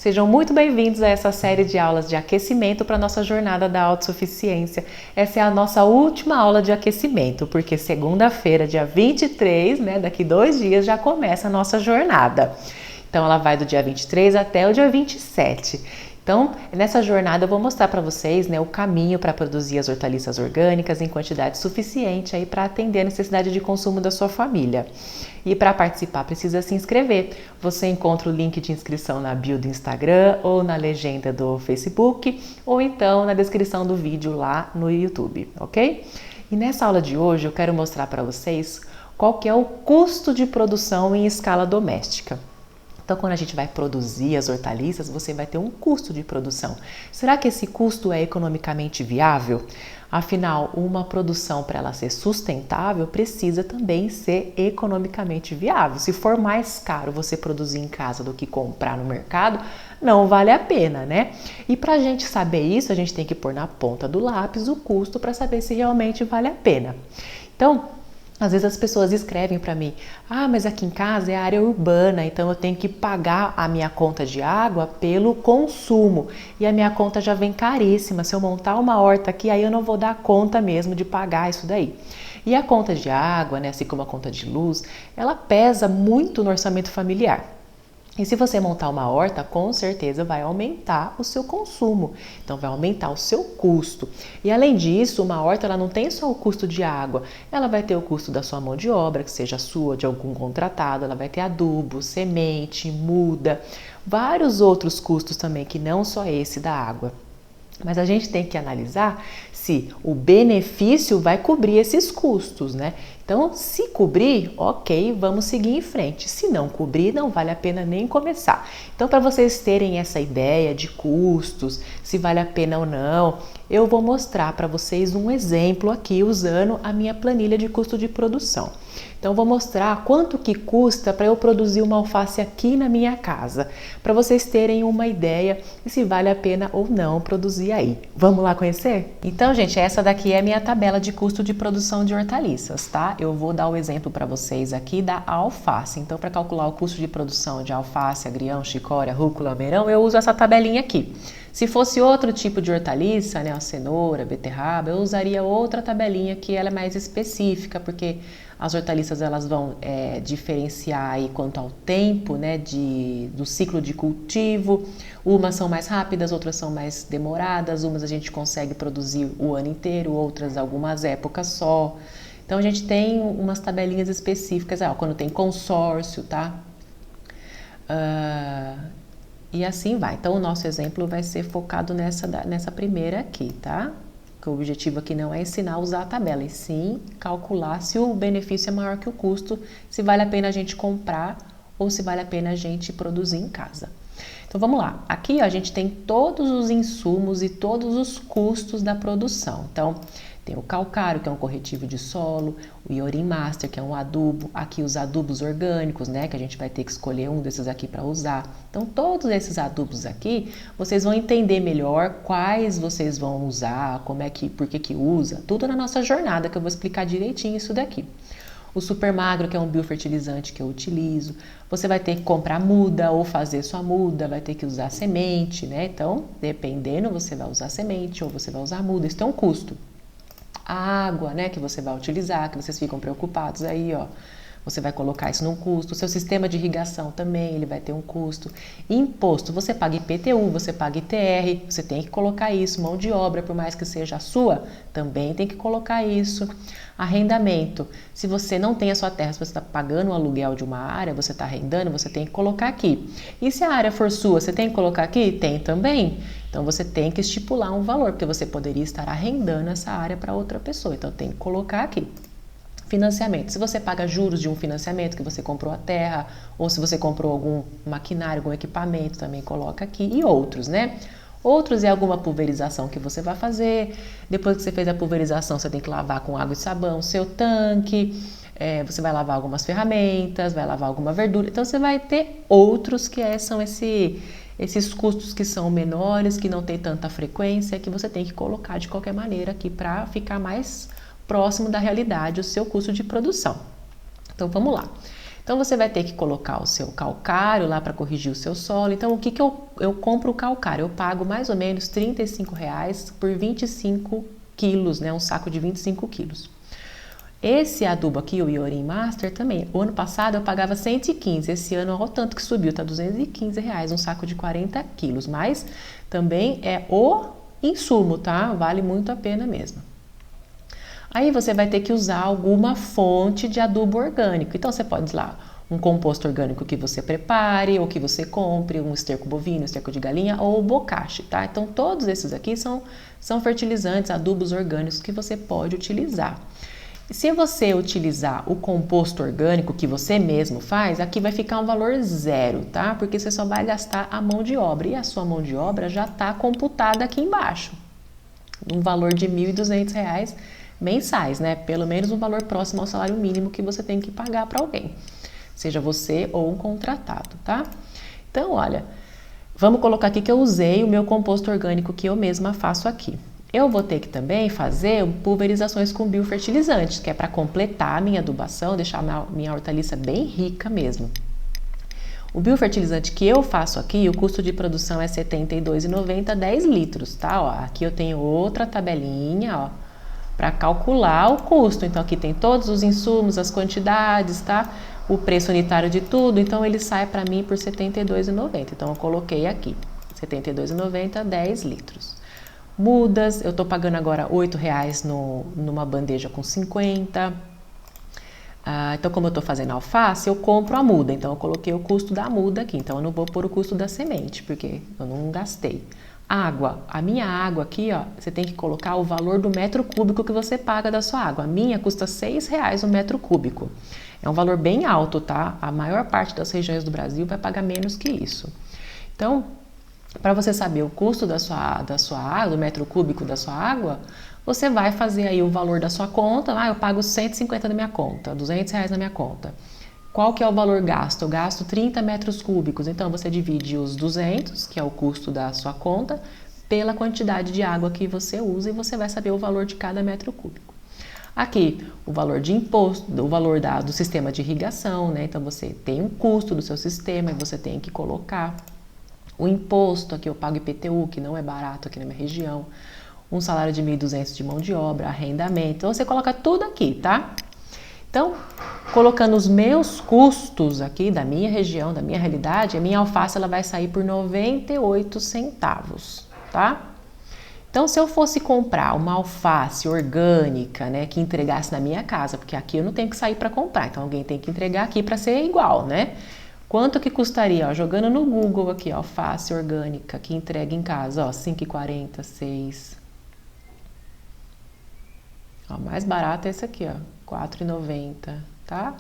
Sejam muito bem-vindos a essa série de aulas de aquecimento para a nossa jornada da autossuficiência. Essa é a nossa última aula de aquecimento, porque segunda-feira, dia 23, daqui 2 dias, já começa a nossa jornada. Então ela vai do dia 23 até o dia 27. Então, nessa jornada eu vou mostrar para vocês o caminho para produzir as hortaliças orgânicas em quantidade suficiente aí para atender a necessidade de consumo da sua família. E para participar precisa se inscrever. Você encontra o link de inscrição na bio do Instagram ou na legenda do Facebook ou então na descrição do vídeo lá no YouTube, ok? E nessa aula de hoje eu quero mostrar para vocês qual que é o custo de produção em escala doméstica. Então, quando a gente vai produzir as hortaliças, você vai ter um custo de produção. Será que esse custo é economicamente viável? Afinal, uma produção, para ela ser sustentável, precisa também ser economicamente viável. Se for mais caro você produzir em casa do que comprar no mercado, não vale a pena, né? E para a gente saber isso, a gente tem que pôr na ponta do lápis o custo para saber se realmente vale a pena. Então, às vezes as pessoas escrevem para mim, mas aqui em casa é área urbana, então eu tenho que pagar a minha conta de água pelo consumo. E a minha conta já vem caríssima, se eu montar uma horta aqui, aí eu não vou dar conta mesmo de pagar isso daí. E a conta de água, assim como a conta de luz, ela pesa muito no orçamento familiar. E se você montar uma horta, com certeza vai aumentar o seu consumo, então vai aumentar o seu custo. E além disso, uma horta ela não tem só o custo de água, ela vai ter o custo da sua mão de obra, que seja sua, de algum contratado, ela vai ter adubo, semente, muda, vários outros custos também, que não só esse da água. Mas a gente tem que analisar se o benefício vai cobrir esses custos, né? Então, se cobrir, ok, vamos seguir em frente. Se não cobrir, não vale a pena nem começar. Então, para vocês terem essa ideia de custos, se vale a pena ou não, eu vou mostrar para vocês um exemplo aqui usando a minha planilha de custo de produção. Então, vou mostrar quanto que custa para eu produzir uma alface aqui na minha casa, para vocês terem uma ideia de se vale a pena ou não produzir aí. Vamos lá conhecer? Então, gente, essa daqui é a minha tabela de custo de produção de hortaliças, tá? Eu vou dar o exemplo para vocês aqui da alface. Então, para calcular o custo de produção de alface, agrião, chicória, rúcula, almeirão, eu uso essa tabelinha aqui. Se fosse outro tipo de hortaliça, a cenoura, beterraba, eu usaria outra tabelinha que ela é mais específica, porque as hortaliças elas vão diferenciar aí quanto ao tempo, do ciclo de cultivo. Umas são mais rápidas, outras são mais demoradas, umas a gente consegue produzir o ano inteiro, outras algumas épocas só. Então a gente tem umas tabelinhas específicas, quando tem consórcio, tá? E assim vai. Então o nosso exemplo vai ser focado nessa primeira aqui, tá? O objetivo aqui não é ensinar a usar a tabela, e sim calcular se o benefício é maior que o custo, se vale a pena a gente comprar ou se vale a pena a gente produzir em casa. Então vamos lá, aqui a gente tem todos os insumos e todos os custos da produção. Então tem o calcário, que é um corretivo de solo, o Iorim Master, que é um adubo, aqui os adubos orgânicos, que a gente vai ter que escolher um desses aqui para usar. Então todos esses adubos aqui, vocês vão entender melhor quais vocês vão usar, por que usa, tudo na nossa jornada, que eu vou explicar direitinho isso daqui. O Super Magro, que é um biofertilizante que eu utilizo, você vai ter que comprar muda ou fazer sua muda, vai ter que usar semente, Então, dependendo, você vai usar semente ou você vai usar muda, isso tem um custo. A água, que você vai utilizar, que vocês ficam preocupados aí, você vai colocar isso num custo. O seu sistema de irrigação também, ele vai ter um custo. Imposto, você paga IPTU, você paga ITR, você tem que colocar isso. Mão de obra, por mais que seja a sua, também tem que colocar isso. Arrendamento, se você não tem a sua terra, se você está pagando o aluguel de uma área, você está arrendando, você tem que colocar aqui. E se a área for sua, você tem que colocar aqui? Tem também. Então você tem que estipular um valor, porque você poderia estar arrendando essa área para outra pessoa, então tem que colocar aqui. Financiamento, se você paga juros de um financiamento que você comprou a terra, ou se você comprou algum maquinário, algum equipamento, também coloca aqui, e outros, Outros é alguma pulverização que você vai fazer, depois que você fez a pulverização, você tem que lavar com água e sabão o seu tanque, você vai lavar algumas ferramentas, vai lavar alguma verdura, então você vai ter outros que são esses custos que são menores, que não tem tanta frequência, que você tem que colocar de qualquer maneira aqui para ficar mais próximo da realidade o seu custo de produção. Então vamos lá. Então você vai ter que colocar o seu calcário lá para corrigir o seu solo. Então o que que eu compro o calcário? Eu pago mais ou menos R$ 35 por 25 quilos, né? Um saco de 25 quilos. Esse adubo aqui, o Iorim Master, também. O ano passado eu pagava 115, esse ano olha o tanto que subiu, tá R$ 215, um saco de 40 quilos. Mas também é o insumo, tá? Vale muito a pena mesmo. Aí você vai ter que usar alguma fonte de adubo orgânico. Então você pode usar lá um composto orgânico que você prepare ou que você compre, um esterco bovino, esterco de galinha ou bocache, tá? Então todos esses aqui são fertilizantes, adubos orgânicos que você pode utilizar. E se você utilizar o composto orgânico que você mesmo faz, aqui vai ficar um valor zero, tá? Porque você só vai gastar a mão de obra e a sua mão de obra já está computada aqui embaixo. Um valor de R$ 1.200 mensais, né? Pelo menos um valor próximo ao salário mínimo que você tem que pagar para alguém, seja você ou um contratado, tá? Então, olha, vamos colocar aqui que eu usei o meu composto orgânico que eu mesma faço aqui. Eu vou ter que também fazer pulverizações com biofertilizantes, que é para completar a minha adubação, deixar minha hortaliça bem rica mesmo. O biofertilizante que eu faço aqui, o custo de produção é R$ 72,90, 10 litros, tá? Ó, aqui eu tenho outra tabelinha, ó, para calcular o custo. Então aqui tem todos os insumos, as quantidades, tá? O preço unitário de tudo, então ele sai para mim por R$ 72,90. Então eu coloquei aqui, R$ 72,90, 10 litros. Mudas, eu tô pagando agora R$ 8,00 numa bandeja com 50. Então, como eu tô fazendo alface, eu compro a muda. Então, eu coloquei o custo da muda aqui. Então, eu não vou pôr o custo da semente, porque eu não gastei. Água, a minha água aqui, ó, você tem que colocar o valor do metro cúbico que você paga da sua água. A minha custa R$ 6,00 o metro cúbico. É um valor bem alto, tá? A maior parte das regiões do Brasil vai pagar menos que isso. Então, para você saber o custo da sua água, do metro cúbico da sua água, você vai fazer aí o valor da sua conta. Eu pago 150 na minha conta, R$ 200 na minha conta. Qual que é o valor gasto? Eu gasto 30 metros cúbicos. Então, você divide os 200, que é o custo da sua conta, pela quantidade de água que você usa e você vai saber o valor de cada metro cúbico. Aqui, o valor de imposto, o valor do sistema de irrigação, né? Então, você tem um custo do seu sistema e você tem que colocar o imposto. Aqui eu pago IPTU, que não é barato aqui na minha região, um salário de 1.200 de mão de obra, arrendamento. Então, você coloca tudo aqui, tá? Então, colocando os meus custos aqui da minha região, da minha realidade, a minha alface ela vai sair por 98 centavos, tá? Então, se eu fosse comprar uma alface orgânica, né, que entregasse na minha casa, porque aqui eu não tenho que sair para comprar, então alguém tem que entregar aqui para ser igual, né? Quanto que custaria? Ó, jogando no Google aqui, ó, alface orgânica que entrega em casa, ó, 5,40, 6. Ó, mais barato é esse aqui, ó, 4,90, tá?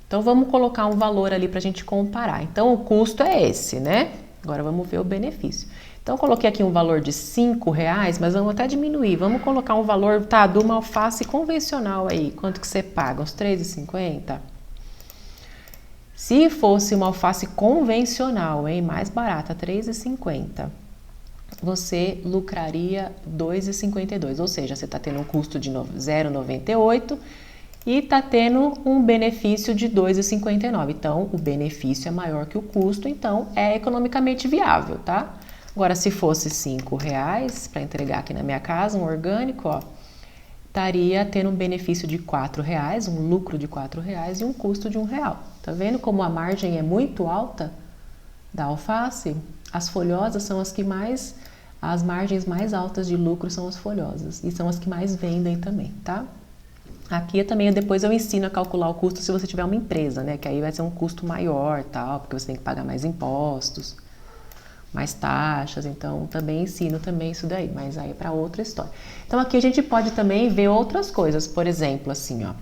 Então vamos colocar um valor ali pra gente comparar. Então o custo é esse, né? Agora vamos ver o benefício. Então eu coloquei aqui um valor de R$ 5,00, mas vamos até diminuir. Vamos colocar um valor, tá, de uma alface convencional aí. Quanto que você paga? Uns R$ 3,50? Se fosse uma alface convencional, hein, mais barata, R$ 3,50, você lucraria R$ 2,52, ou seja, você está tendo um custo de 0,98 e está tendo um benefício de R$ 2,59. Então, o benefício é maior que o custo, então é economicamente viável, tá? Agora, se fosse R$ 5,00 para entregar aqui na minha casa, um orgânico, ó, estaria tendo um benefício de R$ 4,00, um lucro de R$ 4,00 e um custo de R$ 1,00. Tá vendo como a margem é muito alta da alface? As folhosas são as margens mais altas de lucro são as folhosas e são as que mais vendem também, tá? Aqui também depois eu ensino a calcular o custo se você tiver uma empresa, né? Que aí vai ser um custo maior, tal, porque você tem que pagar mais impostos, mais taxas, então também ensino também isso daí, mas aí é para outra história. Então aqui a gente pode também ver outras coisas, por exemplo, assim, ó.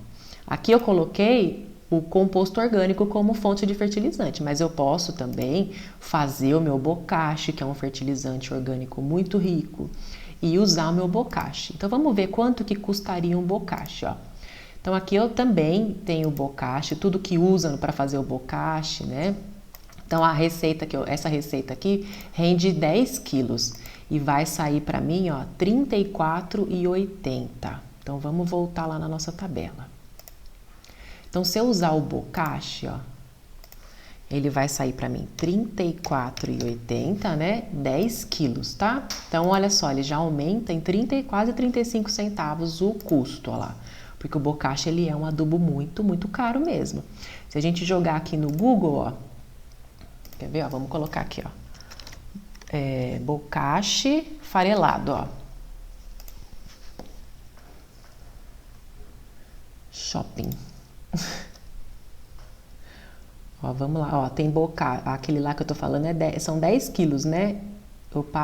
Aqui eu coloquei o composto orgânico como fonte de fertilizante, mas eu posso também fazer o meu bocache, que é um fertilizante orgânico muito rico, e usar o meu bocache. Então vamos ver quanto que custaria um bocache, ó. Então aqui eu também tenho o bocache, tudo que usam para fazer o bocache, né? Então essa receita aqui rende 10 quilos e vai sair para mim, ó, R$ 34,80. Então vamos voltar lá na nossa tabela. Então, se eu usar o bocashi, ó, ele vai sair para mim R$ 34,80, né? 10 quilos, tá? Então, olha só, ele já aumenta em quase 35 centavos o custo, ó lá. Porque o bocashi, ele é um adubo muito, muito caro mesmo. Se a gente jogar aqui no Google, ó, quer ver, ó? Vamos colocar aqui, ó. Bocashi farelado, ó. Shopping. Ó, vamos lá, ó, tem aquele lá que eu tô falando são 10 quilos, né?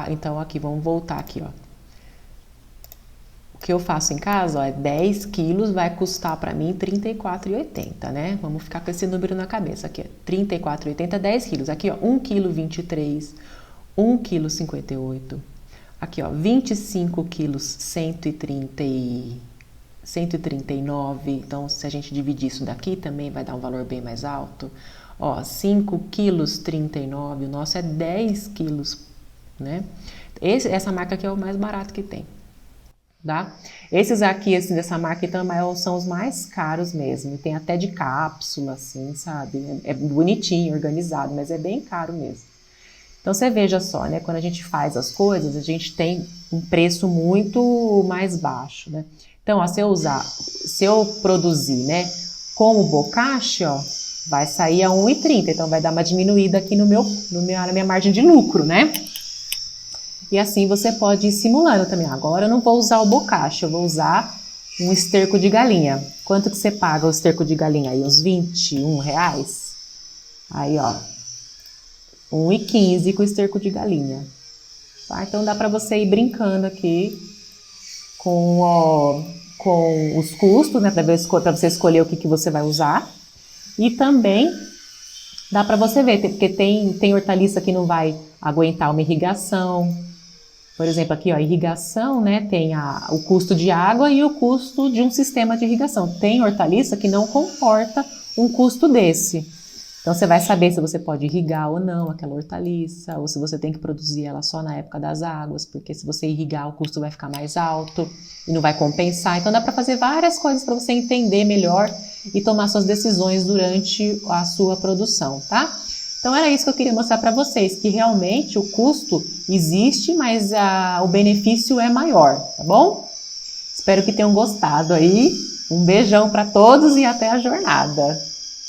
Então aqui, vamos voltar aqui, ó. O que eu faço em casa, ó, é 10 quilos, vai custar pra mim R$ 34,80, né? Vamos ficar com esse número na cabeça aqui, ó. R$ 34,80, 10 quilos. Aqui, ó, 1 quilo 23, 1 quilo 58. Aqui, ó, 25 quilos 139. Então, se a gente dividir isso daqui, também vai dar um valor bem mais alto. Ó, 5 quilos 39, o nosso é 10 quilos, né? Essa marca aqui é o mais barato que tem, tá? Esses aqui, assim, dessa marca também são os mais caros mesmo. Tem até de cápsula, assim, sabe? É bonitinho, organizado, mas é bem caro mesmo. Então, você veja só, né? Quando a gente faz as coisas, a gente tem um preço muito mais baixo, né? Então, ó, se eu produzir, né, com o bocashi, ó, vai sair a 1,30, então vai dar uma diminuída aqui na minha margem de lucro, né? E assim você pode ir simulando também. Agora eu não vou usar o bocashi, eu vou usar um esterco de galinha. Quanto que você paga o esterco de galinha aí? Uns R$21? Aí, ó, 1,15 com o esterco de galinha. Tá? Então dá para você ir brincando aqui com os custos, né, para você escolher o que você vai usar. E também dá para você ver, porque tem hortaliça que não vai aguentar uma irrigação. Por exemplo, aqui, ó, irrigação, né, tem o custo de água e o custo de um sistema de irrigação. Tem hortaliça que não comporta um custo desse. Então, você vai saber se você pode irrigar ou não aquela hortaliça, ou se você tem que produzir ela só na época das águas, porque se você irrigar, o custo vai ficar mais alto e não vai compensar. Então, dá para fazer várias coisas para você entender melhor e tomar suas decisões durante a sua produção, tá? Então, era isso que eu queria mostrar para vocês, que realmente o custo existe, mas o benefício é maior, tá bom? Espero que tenham gostado aí. Um beijão para todos e até a jornada!